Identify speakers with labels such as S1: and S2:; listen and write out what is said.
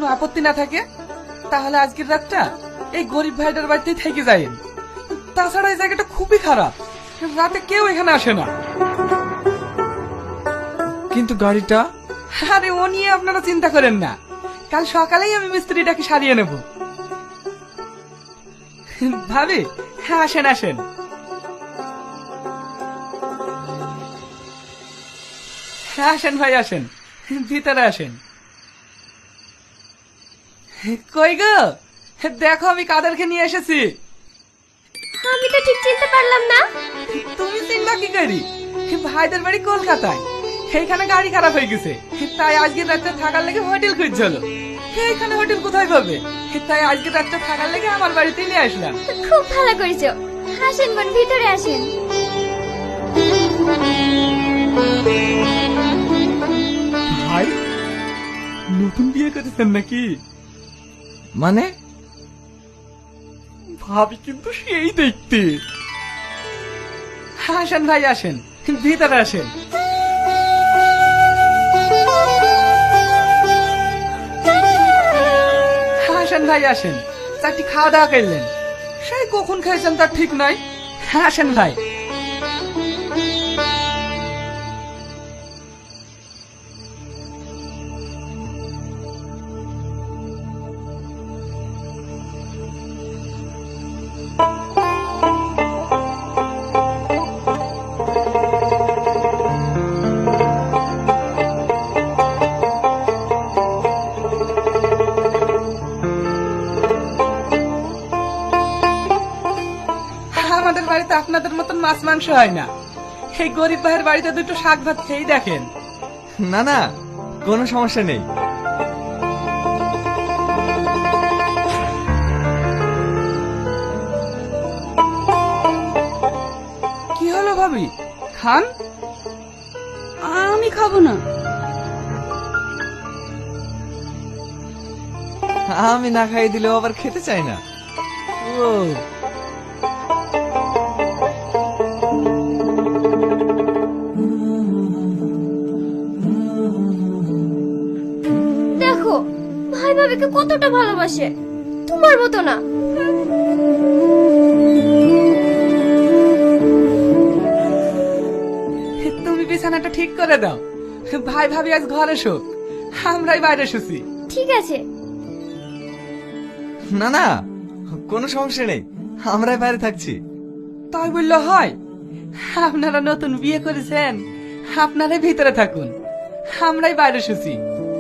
S1: কোনো আপত্তি না থাকে তাহলে আজকের রাতটা এই গরিব ভাইটার বাড়িতেই থেকে যাই। তাছাড়া এই জায়গাটা খুবই খারাপ, রাতে কেউ এখানে আসে না।
S2: কিন্তু গাড়িটা?
S1: আরে ও নিয়ে আপনারা চিন্তা করেন না, কাল সকালেই আমি মিস্ত্রিটাকে সারিয়ে নেব। ভাবি, হ্যাঁ আসেন আসেন। হ্যাঁ আসেন ভাই আসেন, ভিতরে আসেন। কই গো, দেখো আমি কাদেরকে নিয়ে এসেছি।
S3: আমি তো ঠিক চিনতে পারলাম না।
S1: তুমি চিনবা কি করি? ভাইদের বাড়ি কলকাতায়, সেইখানে গাড়ি খারাপ হয়ে গেছে, তাই আজকে রাতে থাকার লেগে হোটেল খুঁজছিল। এইখানে হোটেল কোথায় পাবে, তাই আজকে রাতে থাকার লেগে আমার বাড়িতে নিয়ে আসলাম।
S3: খুব ভালো করেছো, আসেন বোন ভিতরে আসেন।
S1: ভাই নতুন বিয়ে করেছেন নাকি?
S2: মানে?
S1: ভাবি কিন্তু সেই দেখতে। আসেন ভাই আসেন, ভিতরে আসেন। আসেন ভাই আসেন, চারটি খাওয়া দাওয়া করলেন? সেই কখন খেয়েছেন তার ঠিক নাই। আসেন ভাই। আমাদের বাড়িতে আপনাদের মতন মাছ মাংস হয় না, এই গরিব ভাইয়ের বাড়িতে দুটো শাক ভাত খেয়েই দেখেন।
S2: না না, কোনো সমস্যা নেই।
S1: কি হলো ভাবি, খান?
S3: আমি খাবো না।
S2: আমি না খাইয়ে দিলেও আবার খেতে চাই না।
S1: ও
S3: দেখো ভাই ভাবিকে কতটা ভালোবাসে, তোমার মতো না।
S1: তুমি বিছানাটা ঠিক করে দাও, ভাই ভাবি আজ ঘরে শোক, আমরাই বাইরে শুছি।
S3: ঠিক আছে।
S2: না না, কোনো সমস্যা নেই, আমরাই বাইরে থাকছি।
S1: তাই বললে হয়? আপনারা নতুন বিয়ে করেছেন, আপনারাই ভিতরে থাকুন, আমরাই বাইরে শুছি।